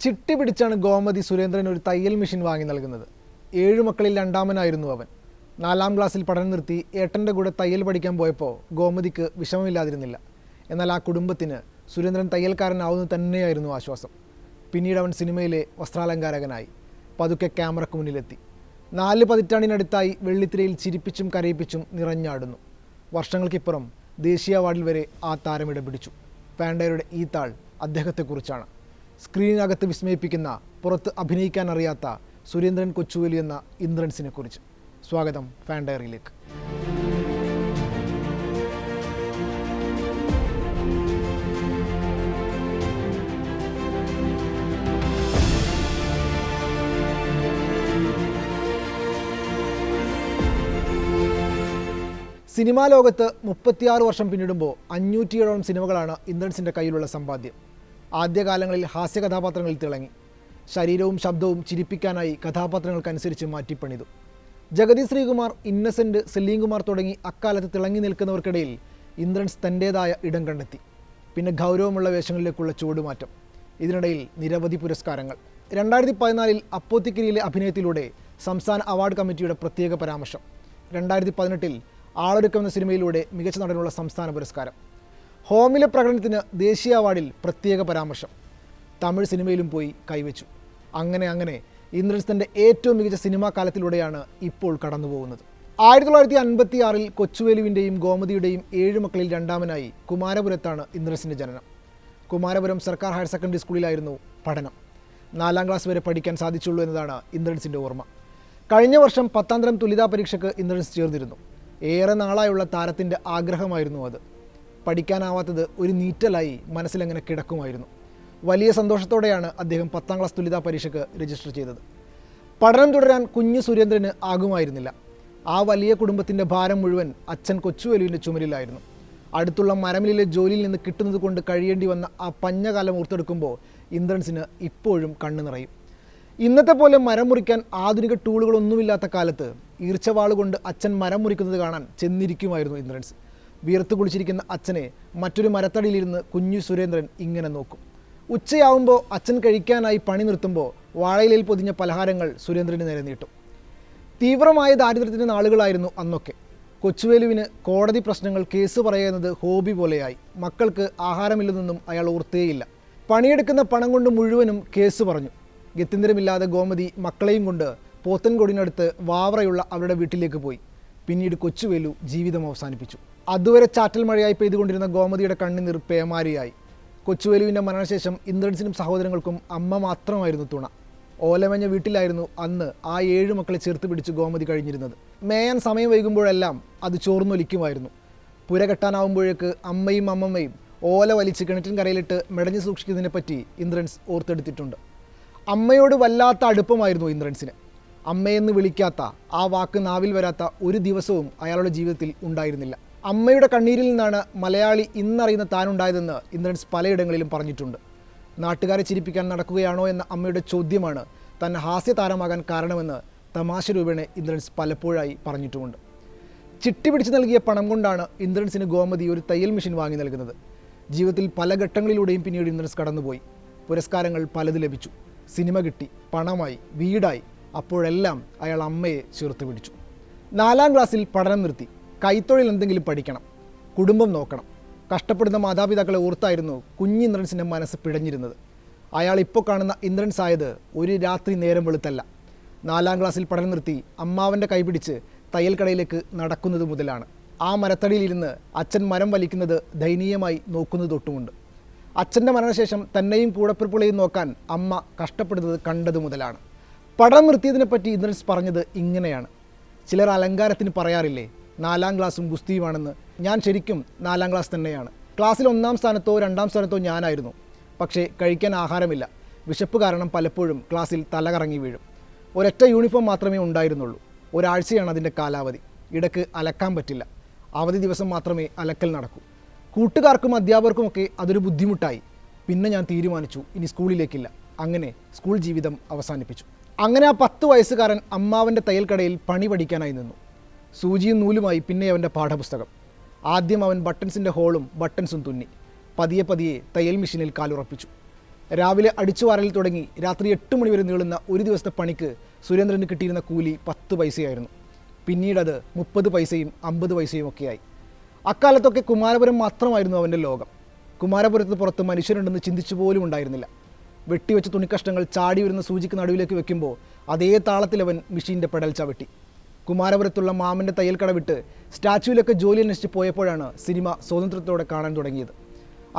ചിട്ടി പിടിച്ചാണ് ഗോമതി സുരേന്ദ്രൻ ഒരു തയ്യൽ മെഷീൻ വാങ്ങി നൽകുന്നത്. 7 മക്കളിൽ രണ്ടാമനായിരുന്നു അവൻ. 4ാം ക്ലാസ്സിൽ പഠനം നിർത്തി ഏട്ടൻ്റെ കൂടെ തയ്യൽ പഠിക്കാൻ പോയപ്പോൾ ഗോമതിക്ക് വിഷമമില്ലാതിരുന്നില്ല. എന്നാൽ ആ കുടുംബത്തിന് സുരേന്ദ്രൻ തയ്യൽക്കാരനാവുന്നത് തന്നെയായിരുന്നു ആശ്വാസം. പിന്നീട് അവൻ സിനിമയിലെ വസ്ത്രാലങ്കാരകനായി പതുക്കെ ക്യാമറയ്ക്ക് മുന്നിലെത്തി. 4 പതിറ്റാണ്ടിനടുത്തായി വെള്ളിത്തിരയിൽ ചിരിപ്പിച്ചും കരയിപ്പിച്ചും നിറഞ്ഞാടുന്നു. വർഷങ്ങൾക്കിപ്പുറം ദേശീയ അവാർഡിൽ വരെ ആ താരം ഇടം പിടിച്ചു. ഫാൻഡയറുടെ ഈ താൾ അദ്ദേഹത്തെക്കുറിച്ചാണ്. സ്ക്രീനിനകത്ത് വിസ്മയിപ്പിക്കുന്ന, പുറത്ത് അഭിനയിക്കാൻ അറിയാത്ത സുരേന്ദ്രൻ കൊച്ചുവേലി എന്ന ഇന്ദ്രൻസിനെ കുറിച്ച്. സ്വാഗതം ഫാൻഡയറിയിലേക്ക്. സിനിമാ ലോകത്ത് 36 വർഷം പിന്നിടുമ്പോൾ 507 സിനിമകളാണ് ഇന്ദ്രൻസിൻ്റെ കയ്യിലുള്ള സമ്പാദ്യം. ആദ്യകാലങ്ങളിൽ ഹാസ്യ കഥാപാത്രങ്ങളിൽ തിളങ്ങി. ശരീരവും ശബ്ദവും ചിരിപ്പിക്കാനായി കഥാപാത്രങ്ങൾക്കനുസരിച്ച് മാറ്റിപ്പണിതു. ജഗതി ശ്രീകുമാർ, ഇന്നസെൻ്റ്, സലീം കുമാർ തുടങ്ങി അക്കാലത്ത് തിളങ്ങി നിൽക്കുന്നവർക്കിടയിൽ ഇന്ദ്രൻസ് തൻ്റേതായ ഇടം കണ്ടെത്തി. പിന്നെ ഗൗരവമുള്ള വേഷങ്ങളിലേക്കുള്ള ചുവടുമാറ്റം. ഇതിനിടയിൽ നിരവധി പുരസ്കാരങ്ങൾ. 2014 അപ്പോത്തിക്കിരിയിലെ അഭിനയത്തിലൂടെ സംസ്ഥാന അവാർഡ് കമ്മിറ്റിയുടെ പ്രത്യേക പരാമർശം. 2018 ആളൊരുക്കം എന്ന സിനിമയിലൂടെ മികച്ച നടനുള്ള സംസ്ഥാന പുരസ്കാരം. ഹോമിലെ പ്രകടനത്തിന് ദേശീയ അവാർഡിൽ പ്രത്യേക പരാമർശം. തമിഴ് സിനിമയിലും പോയി കൈവച്ചു. അങ്ങനെ ഇന്ദ്രൻസ് തൻ്റെ ഏറ്റവും മികച്ച സിനിമാ കാലത്തിലൂടെയാണ് ഇപ്പോൾ കടന്നുപോകുന്നത്. 1956 കൊച്ചുവേലുവിൻ്റെയും ഗോമതിയുടെയും 7 മക്കളിൽ രണ്ടാമനായി കുമാരപുരത്താണ് ഇന്ദ്രൻസിൻ്റെ ജനനം. കുമാരപുരം സർക്കാർ ഹയർ സെക്കൻഡറി സ്കൂളിലായിരുന്നു പഠനം. 4ാം ക്ലാസ് വരെ പഠിക്കാൻ സാധിച്ചുള്ളൂ എന്നതാണ് ഇന്ദ്രൻസിൻ്റെ ഓർമ്മ. കഴിഞ്ഞ വർഷം 10ാം തരം തുല്യതാ പരീക്ഷയ്ക്ക് ഇന്ദ്രൻസ് ചേർന്നിരുന്നു. ഏറെ നാളായുള്ള താരത്തിൻ്റെ ആഗ്രഹമായിരുന്നു അത്. പഠിക്കാനാവാത്തത് ഒരു നീറ്റലായി മനസ്സിലങ്ങനെ കിടക്കുമായിരുന്നു. വലിയ സന്തോഷത്തോടെയാണ് അദ്ദേഹം 10ാം ക്ലാസ് തുല്യതാ പരീക്ഷയ്ക്ക് രജിസ്റ്റർ ചെയ്തത്. പഠനം തുടരാൻ കുഞ്ഞു സുരേന്ദ്രന് ആകുമായിരുന്നില്ല. ആ വലിയ കുടുംബത്തിൻ്റെ ഭാരം മുഴുവൻ അച്ഛൻ കൊച്ചുവേലുവിൻ്റെ ചുമലിലായിരുന്നു. അടുത്തുള്ള മരമിലെ ജോലിയിൽ നിന്ന് കിട്ടുന്നത് കൊണ്ട് കഴിയേണ്ടി വന്ന ആ പഞ്ഞകാലം ഓർത്തെടുക്കുമ്പോൾ ഇന്ദ്രൻസിന് ഇപ്പോഴും കണ്ണു നിറയും. ഇന്നത്തെ പോലെ മരം മുറിക്കാൻ ആധുനിക ടൂളുകളൊന്നുമില്ലാത്ത കാലത്ത് ഈർച്ചവാളുകൊണ്ട് അച്ഛൻ മരം മുറിക്കുന്നത് കാണാൻ ചെന്നിരിക്കുമായിരുന്നു ഇന്ദ്രൻസ്. വിയർത്ത് കുളിച്ചിരിക്കുന്ന അച്ഛനെ മറ്റൊരു മരത്തടിയിലിരുന്ന് കുഞ്ഞു സുരേന്ദ്രൻ ഇങ്ങനെ നോക്കും. ഉച്ചയാവുമ്പോൾ അച്ഛൻ കഴിക്കാനായി പണി നിർത്തുമ്പോൾ വാഴയിലയിൽ പൊതിഞ്ഞ പലഹാരങ്ങൾ സുരേന്ദ്രന് നേരെ നീട്ടും. തീവ്രമായ ദാരിദ്ര്യത്തിൻ്റെ നാളുകളായിരുന്നു അന്നൊക്കെ. കൊച്ചുവേലുവിന് കോടതി പ്രശ്നങ്ങൾ, കേസ് പറയുന്നത് ഹോബി പോലെയായി. മക്കൾക്ക് ആഹാരമില്ലെന്നൊന്നും അയാൾ ഓർത്തേയില്ല. പണിയെടുക്കുന്ന പണം കൊണ്ട് മുഴുവനും കേസ് പറഞ്ഞു. ഗത്യന്തരമില്ലാതെ ഗോമതി മക്കളെയും കൊണ്ട് പോത്തൻകോടിനടുത്ത് വാവറയുള്ള അവരുടെ വീട്ടിലേക്ക് പോയി. പിന്നീട് കൊച്ചുവേലു ജീവിതം അവസാനിപ്പിച്ചു. അതുവരെ ചാറ്റൽ മഴയായി പെയ്തുകൊണ്ടിരുന്ന ഗോമതിയുടെ കണ്ണുനീർ പേമാരിയായി. കൊച്ചുവേലുവിൻ്റെ മരണശേഷം ഇന്ദ്രൻസിനും സഹോദരങ്ങൾക്കും അമ്മ മാത്രമായിരുന്നു തുണ. ഓലമഞ്ഞ വീട്ടിലായിരുന്നു അന്ന് ആ 7 മക്കളെ ചേർത്ത് പിടിച്ച് ഗോമതി കഴിഞ്ഞിരുന്നത്. മേയാൻ സമയം വൈകുമ്പോഴെല്ലാം അത് ചോർന്നൊലിക്കുമായിരുന്നു. പുര കെട്ടാനാവുമ്പോഴേക്ക് അമ്മയും അമ്മമ്മയും ഓല വലിച്ച് കിണറ്റിൻ കരയിലിട്ട് മെടഞ്ഞു സൂക്ഷിക്കുന്നതിനെപ്പറ്റി ഇന്ദ്രൻസ് ഓർത്തെടുത്തിട്ടുണ്ട്. അമ്മയോട് വല്ലാത്ത അടുപ്പമായിരുന്നു ഇന്ദ്രൻസിന്. അമ്മയെന്ന് വിളിക്കാത്ത, ആ വാക്ക് നാവിൽ വരാത്ത ഒരു ദിവസവും അയാളുടെ ജീവിതത്തിൽ ഉണ്ടായിരുന്നില്ല. അമ്മയുടെ കണ്ണീരിൽ നിന്നാണ് മലയാളി ഇന്നറിയുന്ന താനുണ്ടായതെന്ന് ഇന്ദ്രൻസ് പലയിടങ്ങളിലും പറഞ്ഞിട്ടുണ്ട്. നാട്ടുകാരെ ചിരിപ്പിക്കാൻ നടക്കുകയാണോ എന്ന അമ്മയുടെ ചോദ്യമാണ് തന്നെ ഹാസ്യതാരമാകാൻ കാരണമെന്ന് തമാശ രൂപേണ ഇന്ദ്രൻസ് പലപ്പോഴായി പറഞ്ഞിട്ടുമുണ്ട്. ചിട്ടി പിടിച്ച് നൽകിയ പണം കൊണ്ടാണ് ഇന്ദ്രൻസിന് ഗോമതി ഒരു തയ്യൽ മെഷീൻ വാങ്ങി നൽകുന്നത്. ജീവിതത്തിൽ പല ഘട്ടങ്ങളിലൂടെയും പിന്നീട് ഇന്ദ്രൻസ് കടന്നുപോയി. പുരസ്കാരങ്ങൾ പലത് ലഭിച്ചു. സിനിമ കിട്ടി, പണമായി, വീടായി. അപ്പോഴെല്ലാം അയാൾ അമ്മയെ ചേർത്ത് പിടിച്ചു. 4ാം ക്ലാസ്സിൽ പഠനം നിർത്തി. കൈത്തൊഴിൽ എന്തെങ്കിലും പഠിക്കണം, കുടുംബം നോക്കണം. കഷ്ടപ്പെടുന്ന മാതാപിതാക്കളെ ഓർത്തായിരുന്നു കുഞ്ഞ് ഇന്ദ്രൻസിൻ്റെ മനസ്സ് പിടഞ്ഞിരുന്നത്. അയാൾ ഇപ്പോൾ കാണുന്ന ഇന്ദ്രൻസ് ആയത് ഒരു രാത്രി നേരം വെളുത്തല്ല. 4ാം ക്ലാസ്സിൽ പഠനം നിർത്തി അമ്മാവൻ്റെ കൈപിടിച്ച് തയ്യൽ കടയിലേക്ക് നടക്കുന്നത് മുതലാണ്. ആ മരത്തടിയിലിരുന്ന് അച്ഛൻ മരം വലിക്കുന്നത് ദയനീയമായി നോക്കുന്നത് തൊട്ടുമുണ്ട്. അച്ഛൻ്റെ മരണശേഷം തന്നെയും കൂടപ്പിറപ്പുകളെയും നോക്കാൻ അമ്മ കഷ്ടപ്പെടുന്നത് കണ്ടത് മുതലാണ്. പഠനം നിർത്തിയതിനെപ്പറ്റി ഇന്ദ്രൻസ് പറഞ്ഞത് ഇങ്ങനെയാണ്: ചിലർ അലങ്കാരത്തിന് പറയാറില്ലേ 4ാം ക്ലാസ്സും ഗുസ്തിയുമാണെന്ന്. ഞാൻ ശരിക്കും 4ാം ക്ലാസ് തന്നെയാണ്. ക്ലാസ്സിൽ 1ാം സ്ഥാനത്തോ 2ാം സ്ഥാനത്തോ ഞാനായിരുന്നു. പക്ഷേ കഴിക്കാൻ ആഹാരമില്ല. വിശപ്പ് കാരണം പലപ്പോഴും ക്ലാസ്സിൽ തലകറങ്ങി വീഴും. ഒരൊറ്റ യൂണിഫോം മാത്രമേ ഉണ്ടായിരുന്നുള്ളൂ. ഒരാഴ്ചയാണ് അതിൻ്റെ കാലാവധി. ഇടയ്ക്ക് അലക്കാൻ പറ്റില്ല. അവധി ദിവസം മാത്രമേ അലക്കൽ നടക്കൂ. കൂട്ടുകാർക്കും അധ്യാപകർക്കുമൊക്കെ അതൊരു ബുദ്ധിമുട്ടായി. പിന്നെ ഞാൻ തീരുമാനിച്ചു ഇനി സ്കൂളിലേക്കില്ല. അങ്ങനെ സ്കൂൾ ജീവിതം അവസാനിപ്പിച്ചു. അങ്ങനെ ആ 10 വയസ്സുകാരൻ അമ്മാവൻ്റെ തയ്യൽ കടയിൽ പണി പഠിക്കാനായി നിന്നു. സൂചിയും നൂലുമായി പിന്നെ അവൻ്റെ പാഠപുസ്തകം. ആദ്യം അവൻ ബട്ടൺസിൻ്റെ ഹോളും ബട്ടൺസും തുന്നി. പതിയെ തയ്യൽ മെഷീനിൽ കാലുറപ്പിച്ചു. രാവിലെ അടിച്ചുവാരലിൽ തുടങ്ങി രാത്രി 8 മണി വരെ നീളുന്ന ഒരു ദിവസത്തെ പണിക്ക് സുരേന്ദ്രന് കിട്ടിയിരുന്ന കൂലി 10 പൈസയായിരുന്നു. പിന്നീടത് 30 പൈസയും 50 പൈസയും ഒക്കെയായി. അക്കാലത്തൊക്കെ കുമാരപുരം മാത്രമായിരുന്നു അവൻ്റെ ലോകം. കുമാരപുരത്തിന് പുറത്ത് മനുഷ്യരുണ്ടെന്ന് ചിന്തിച്ചു പോലും ഉണ്ടായിരുന്നില്ല. വെട്ടിവെച്ച തുണിക്കഷ്ണങ്ങൾ ചാടി വരുന്ന സൂചിക്ക് നടുവിലേക്ക് വെക്കുമ്പോൾ അതേ താളത്തിലവൻ മെഷീൻ്റെ പെടൽ ചവിട്ടി. കുമാരപുരത്തുള്ള മാമൻ്റെ തയ്യൽക്കട വിട്ട് സ്റ്റാച്യുവിലൊക്കെ ജോലി അന്വേഷിച്ച് പോയപ്പോഴാണ് സിനിമ സ്വാതന്ത്ര്യത്തോടെ കാണാൻ തുടങ്ങിയത്.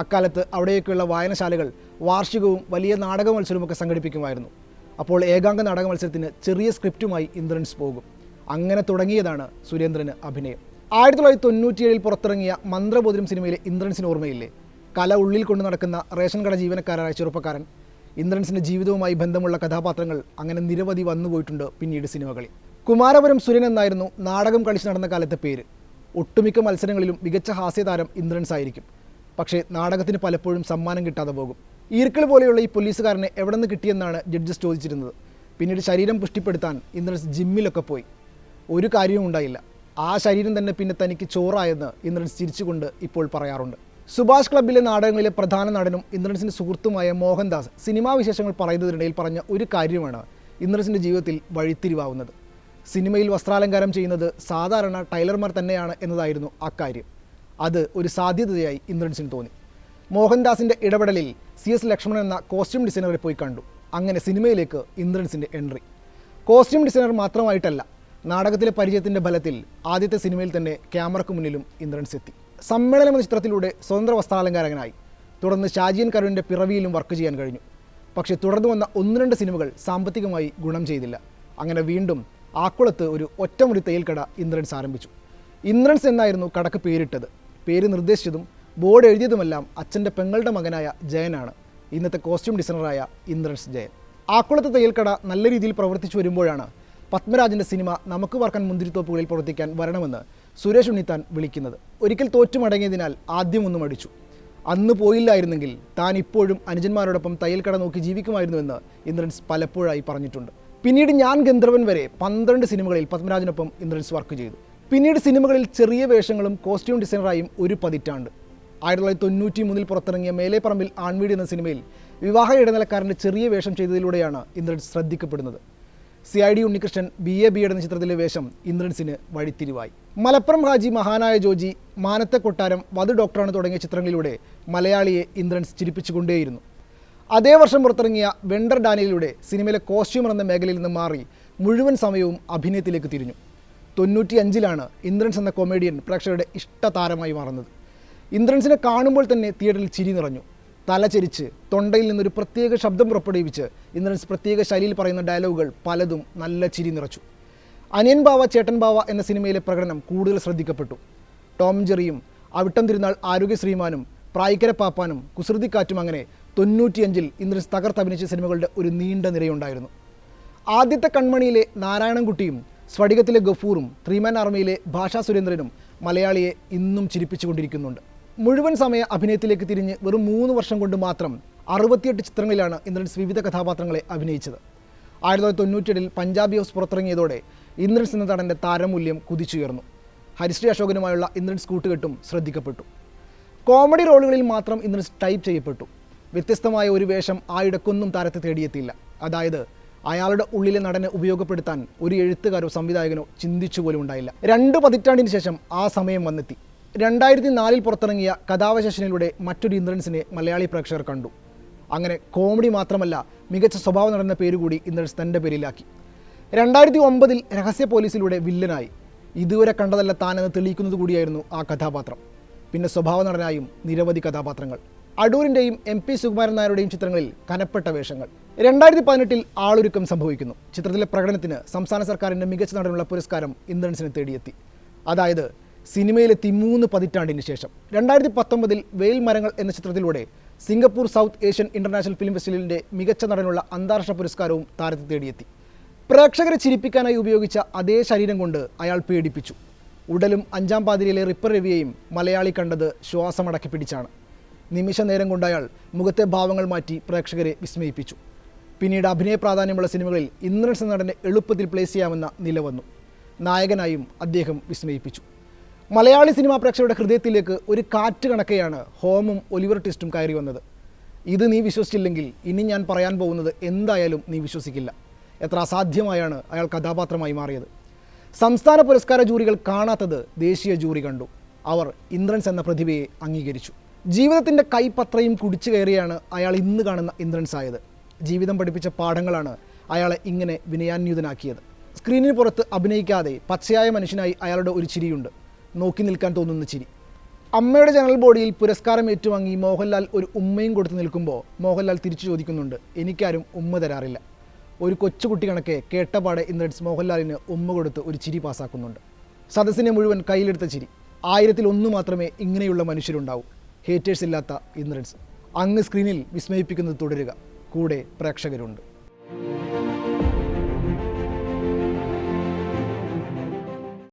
അക്കാലത്ത് അവിടെയൊക്കെയുള്ള വായനശാലകൾ വാർഷികവും വലിയ നാടക മത്സരവുമൊക്കെ സംഘടിപ്പിക്കുമായിരുന്നു. അപ്പോൾ ഏകാംഗ നാടക മത്സരത്തിന് ചെറിയ സ്ക്രിപ്റ്റുമായി ഇന്ദ്രൻസ് പോകും. അങ്ങനെ തുടങ്ങിയതാണ് സുരേന്ദ്രന് അഭിനയം. 1997 പുറത്തിറങ്ങിയ മന്ത്രബോധനം സിനിമയിലെ ഇന്ദ്രൻസിന് ഓർമ്മയില്ലേ? കല ഉള്ളിൽ കൊണ്ടു നടക്കുന്ന റേഷൻ കട ജീവനക്കാരായ ചെറുപ്പക്കാരൻ. ഇന്ദ്രൻസിൻ്റെ ജീവിതവുമായി ബന്ധമുള്ള കഥാപാത്രങ്ങൾ അങ്ങനെ നിരവധി വന്നുപോയിട്ടുണ്ട് പിന്നീട് സിനിമകളിൽ. കുമാരപുരം സുരൻ എന്നായിരുന്നു നാടകം കളിച്ച് നടന്ന കാലത്തെ പേര്. ഒട്ടുമിക്ക മത്സരങ്ങളിലും മികച്ച ഹാസ്യതാരം ഇന്ദ്രൻസ് ആയിരിക്കും. പക്ഷേ നാടകത്തിന് പലപ്പോഴും സമ്മാനം കിട്ടാതെ പോകും. ഈർക്കിൾ പോലെയുള്ള ഈ പോലീസുകാരനെ എവിടെ നിന്ന് കിട്ടിയെന്നാണ് ജഡ്ജസ് ചോദിച്ചിരുന്നത്. പിന്നീട് ശരീരം പുഷ്ടിപ്പെടുത്താൻ ഇന്ദ്രൻസ് ജിമ്മിലൊക്കെ പോയി. ഒരു കാര്യവും ഉണ്ടായില്ല. ആ ശരീരം തന്നെ പിന്നെ തനിക്ക് ചോറായെന്ന് ഇന്ദ്രൻസ് ചിരിച്ചുകൊണ്ട് ഇപ്പോൾ പറയാറുണ്ട്. സുഭാഷ് ക്ലബ്ബിലെ നാടകങ്ങളിലെ പ്രധാന നടനും ഇന്ദ്രൻസിൻ്റെ സുഹൃത്തുമായ മോഹൻദാസ് സിനിമാ വിശേഷങ്ങൾ പറയുന്നതിനിടയിൽ പറഞ്ഞ ഒരു കാര്യമാണ് ഇന്ദ്രൻസിൻ്റെ ജീവിതത്തിൽ വഴിത്തിരിവാവുന്നത്. സിനിമയിൽ വസ്ത്രാലങ്കാരം ചെയ്യുന്നത് സാധാരണ ടൈലർമാർ തന്നെയാണ് എന്നതായിരുന്നു അക്കാര്യം. അത് ഒരു സാധ്യതയായി ഇന്ദ്രൻസിന് തോന്നി. മോഹൻദാസിൻ്റെ ഇടപെടലിൽ CS ലക്ഷ്മണൻ എന്ന കോസ്റ്റ്യൂം ഡിസൈനറെ പോയി കണ്ടു. അങ്ങനെ സിനിമയിലേക്ക് ഇന്ദ്രൻസിൻ്റെ എൻട്രി. കോസ്റ്റ്യൂം ഡിസൈനർ മാത്രമായിട്ടല്ല, നാടകത്തിലെ പരിചയത്തിൻ്റെ ബലത്തിൽ ആദ്യത്തെ സിനിമയിൽ തന്നെ ക്യാമറയ്ക്ക് മുന്നിലും ഇന്ദ്രൻസ് എത്തി. സമ്മേളനം എന്ന ചിത്രത്തിലൂടെ സ്വതന്ത്ര വസ്ത്രാലങ്കാരകനായി. തുടർന്ന് ഷാജിയൻ കരുണിൻ്റെ പിറവിയിലും വർക്ക് ചെയ്യാൻ കഴിഞ്ഞു. പക്ഷേ തുടർന്ന് വന്ന 1-2 സിനിമകൾ സാമ്പത്തികമായി ഗുണം ചെയ്തില്ല. അങ്ങനെ വീണ്ടും ആക്കുളത്ത് ഒരു ഒറ്റമുറി തയ്യൽക്കട ഇന്ദ്രൻസ് ആരംഭിച്ചു. ഇന്ദ്രൻസ് എന്നായിരുന്നു കടക്ക് പേരിട്ടത്. പേര് നിർദ്ദേശിച്ചതും ബോർഡ് എഴുതിയതുമെല്ലാം അച്ഛൻ്റെ പെങ്ങളുടെ മകനായ ജയനാണ്, ഇന്നത്തെ കോസ്റ്റ്യൂം ഡിസൈനറായ ഇന്ദ്രൻസ് ജയൻ. ആക്കുളത്ത് തയ്യൽക്കട നല്ല രീതിയിൽ പ്രവർത്തിച്ചു വരുമ്പോഴാണ് പത്മരാജൻ്റെ സിനിമ നമുക്ക് വാർക്കാൻ മുന്തിരിത്തോപ്പുകളിൽ പ്രവർത്തിക്കാൻ വരണമെന്ന് സുരേഷ് ഉണ്ണിത്താൻ വിളിക്കുന്നത്. ഒരിക്കൽ തോറ്റുമടങ്ങിയതിനാൽ ആദ്യമൊന്നും അടിച്ചു. അന്ന് പോയില്ലായിരുന്നെങ്കിൽ താൻ ഇപ്പോഴും അനുജന്മാരോടൊപ്പം തയ്യൽക്കട നോക്കി ജീവിക്കുമായിരുന്നുവെന്ന് ഇന്ദ്രൻസ് പലപ്പോഴായി പറഞ്ഞിട്ടുണ്ട്. പിന്നീട് ഞാൻ ഗന്ധർവൻ വരെ 12 സിനിമകളിൽ പത്മരാജനൊപ്പം ഇന്ദ്രൻസ് വർക്ക് ചെയ്തു. പിന്നീട് സിനിമകളിൽ ചെറിയ വേഷങ്ങളും കോസ്റ്റ്യൂം ഡിസൈനറായും ഒരു പതിറ്റാണ്ട്. 1993 പുറത്തിറങ്ങിയ മേലേപ്പറമ്പിൽ ആൺവീട് എന്ന സിനിമയിൽ വിവാഹ ഇടനിലക്കാരൻ്റെ ചെറിയ വേഷം ചെയ്തതിലൂടെയാണ് Indrans ശ്രദ്ധിക്കപ്പെടുന്നത്. CID Unnikrishnan BA B.Ed എന്ന ചിത്രത്തിലെ വേഷം ഇന്ദ്രൻസിന് വഴിത്തിരിവായി. മലപ്പുറം ഹാജി, മഹാനായ ജോജി, മാനത്തെ കൊട്ടാരം, വധു ഡോക്ടറാണ് തുടങ്ങിയ ചിത്രങ്ങളിലൂടെ മലയാളിയെ ഇന്ദ്രൻസ് ചിരിപ്പിച്ചുകൊണ്ടേയിരുന്നു. അതേ വർഷം പുറത്തിറങ്ങിയ വെണ്ടർ ഡാനിയലിലൂടെ സിനിമയിലെ കോസ്റ്റ്യൂമർ എന്ന മേഖലയിൽ നിന്ന് മാറി മുഴുവൻ സമയവും അഭിനയത്തിലേക്ക് തിരിഞ്ഞു. 95 ഇന്ദ്രൻസ് എന്ന കൊമേഡിയൻ പ്രേക്ഷകരുടെ ഇഷ്ടതാരമായി മാറുന്നത്. ഇന്ദ്രൻസിനെ കാണുമ്പോൾ തന്നെ തിയേറ്ററിൽ ചിരി നിറഞ്ഞു. തലചരിച്ച് തൊണ്ടയിൽ നിന്നൊരു പ്രത്യേക ശബ്ദം പുറപ്പെടുവിച്ച് ഇന്ദ്രൻസ് പ്രത്യേക ശൈലിയിൽ പറയുന്ന ഡയലോഗുകൾ പലതും നല്ല ചിരി നിറച്ചു. അനിയൻ ബാവ ചേട്ടൻ ബാവ എന്ന സിനിമയിലെ പ്രകടനം കൂടുതൽ ശ്രദ്ധിക്കപ്പെട്ടു. ടോം ജെറിയും, അവിട്ടം തിരുനാൾ ആരോഗ്യശ്രീമാനും, പ്രായിക്കര പാപ്പാനും, കുസൃതിക്കാറ്റും അങ്ങനെ 95 ഇന്ദ്രൻസ് തകർത്തഭിനയിച്ച സിനിമകളുടെ ഒരു നീണ്ട നിരയുണ്ടായിരുന്നു. ആദ്യത്തെ കൺമണിയിലെ നാരായണൻകുട്ടിയും, സ്ഫടികത്തിലെ ഗഫൂറും, 3 മാൻ ആർമിയിലെ ഭാഷാ സുരേന്ദ്രനും മലയാളിയെ ഇന്നും ചിരിപ്പിച്ചുകൊണ്ടിരിക്കുന്നുണ്ട്. മുഴുവൻ സമയ അഭിനയത്തിലേക്ക് തിരിഞ്ഞ് വെറും 3 വർഷം കൊണ്ട് മാത്രം 68 ചിത്രങ്ങളിലാണ് ഇന്ദ്രൻസ് വിവിധ കഥാപാത്രങ്ങളെ അഭിനയിച്ചത്. 1997 പഞ്ചാബി ഹൗസ് പുറത്തിറങ്ങിയതോടെ ഇന്ദ്രൻസ് എന്ന നടൻ്റെ താരമൂല്യം കുതിച്ചുയർന്നു. ഹരിശ്രീ അശോകനുമായുള്ള ഇന്ദ്രൻസ് കൂട്ടുകെട്ടും ശ്രദ്ധിക്കപ്പെട്ടു. കോമഡി റോളുകളിൽ മാത്രം ഇന്ദ്രൻസ് ടൈപ്പ് ചെയ്യപ്പെട്ടു. വ്യത്യസ്തമായ ഒരു വേഷം ആയിടക്കൊന്നും താരത്തെ തേടിയെത്തിയില്ല. അതായത് അയാളുടെ ഉള്ളിലെ നടനെ ഉപയോഗപ്പെടുത്താൻ ഒരു എഴുത്തുകാരോ സംവിധായകനോ ചിന്തിച്ചു പോലും ഉണ്ടായില്ല. 2 പതിറ്റാണ്ടിന് ശേഷം ആ സമയം വന്നെത്തി. 2004 പുറത്തിറങ്ങിയ കഥാവശേഷനിലൂടെ മറ്റൊരു ഇന്ദ്രൻസിനെ മലയാളി പ്രേക്ഷകർ കണ്ടു. അങ്ങനെ കോമഡി മാത്രമല്ല, മികച്ച സ്വഭാവം നടന്ന പേരുകൂടി ഇന്ദ്രൻസ് തൻ്റെ പേരിലാക്കി. 2009 രഹസ്യ പോലീസിലൂടെ വില്ലനായി. ഇതുവരെ കണ്ടതല്ല താനെന്ന് തെളിയിക്കുന്നത് കൂടിയായിരുന്നു ആ കഥാപാത്രം. പിന്നെ സ്വഭാവ നടനായും നിരവധി കഥാപാത്രങ്ങൾ. അടൂരിൻ്റെയും MP സുകുമാരൻ നായരുടെയും ചിത്രങ്ങളിൽ കനപ്പെട്ട വേഷങ്ങൾ. 2018 ആളൊരുക്കം സംഭവിക്കുന്നു. ചിത്രത്തിലെ പ്രകടനത്തിന് സംസ്ഥാന സർക്കാരിൻ്റെ മികച്ച നടനുള്ള പുരസ്കാരം ഇന്ദ്രൻസിനെ തേടിയെത്തി. അതായത് സിനിമയിലെത്തി 3 പതിറ്റാണ്ടിന് ശേഷം. 2019 വെയിൽ മരങ്ങൾ എന്ന ചിത്രത്തിലൂടെ Singapore south Asian international film ഫെസ്റ്റിവലിൻ്റെ മികച്ച നടനുള്ള അന്താരാഷ്ട്ര പുരസ്കാരവും താരത്തെ തേടിയെത്തി. പ്രേക്ഷകരെ ചിരിപ്പിക്കാനായി ഉപയോഗിച്ച അതേ ശരീരം കൊണ്ട് അയാൾ പേടിപ്പിച്ചു. ഉടലും 5-ാം പാതിരയിലെ റിപ്പർ രവിയെയും മലയാളി കണ്ടത് ശ്വാസമടക്കി പിടിച്ചാണ്. നിമിഷ നേരം കൊണ്ട് അയാൾ മുഖത്തെ ഭാവങ്ങൾ മാറ്റി പ്രേക്ഷകരെ വിസ്മയിപ്പിച്ചു. പിന്നീട് അഭിനയ പ്രാധാന്യമുള്ള സിനിമകളിൽ ഇന്ദ്രൻസ് എന്ന നടനെ എളുപ്പത്തിൽ പ്ലേസ് ചെയ്യാമെന്ന നില വന്നു. നായകനായും അദ്ദേഹം വിസ്മയിപ്പിച്ചു. മലയാളി സിനിമാ പ്രേക്ഷകരുടെ ഹൃദയത്തിലേക്ക് ഒരു കാറ്റ് കണക്കെയാണ് ഹോമും ഒലിവർ ട്വിസ്റ്റും കയറി വന്നത്. ഇത് നീ വിശ്വസിച്ചില്ലെങ്കിൽ ഇനി ഞാൻ പറയാൻ പോകുന്നത് എന്തായാലും നീ വിശ്വസിക്കില്ല. എത്ര അസാധ്യമായാണ് അയാൾ കഥാപാത്രമായി മാറിയത്. സംസ്ഥാന പുരസ്കാര ജൂറികൾ കാണാത്തത് ദേശീയ ജൂറി കണ്ടു. അവർ ഇന്ദ്രൻസ് എന്ന പ്രതിഭയെ അംഗീകരിച്ചു. ജീവിതത്തിൻ്റെ കൈപ്പത്രയും കുടിച്ചു കയറിയാണ് അയാൾ ഇന്ന് കാണുന്ന ഇന്ദ്രൻസ് ആയത്. ജീവിതം പഠിപ്പിച്ച പാഠങ്ങളാണ് അയാളെ ഇങ്ങനെ വിനയാന്യുതനാക്കിയത്. സ്ക്രീനിന് പുറത്ത് അഭിനയിക്കാതെ പച്ചയായ മനുഷ്യനായി അയാളുടെ ഒരു ചിരിയുണ്ട്, നോക്കി നിൽക്കാൻ തോന്നുന്ന ചിരി. അമ്മയുടെ ജനറൽ ബോഡിയിൽ പുരസ്കാരം ഏറ്റുവാങ്ങി മോഹൻലാൽ ഒരു ഉമ്മയും കൊടുത്ത് നിൽക്കുമ്പോൾ മോഹൻലാൽ തിരിച്ചു ചോദിക്കുന്നുണ്ട്, എനിക്കാരും ഉമ്മ തരാറില്ല. ഒരു കൊച്ചുകുട്ടി കണക്കെ കേട്ടപാടെ ഇന്ദ്രൻസ് മോഹൻലാലിന് ഉമ്മ കൊടുത്ത് ഒരു ചിരി പാസ്സാക്കുന്നുണ്ട്. സദസ്സിനെ മുഴുവൻ കയ്യിലെടുത്ത ചിരി. 1000-1 മാത്രമേ ഇങ്ങനെയുള്ള മനുഷ്യരുണ്ടാവൂ. ഹേറ്റേഴ്സ് ഇല്ലാത്ത ഇന്ദ്രൻസ്. അങ്ങ് സ്ക്രീനിൽ വിസ്മയിപ്പിക്കുന്നത് തുടരുക. കൂടെ പ്രേക്ഷകരുണ്ട്.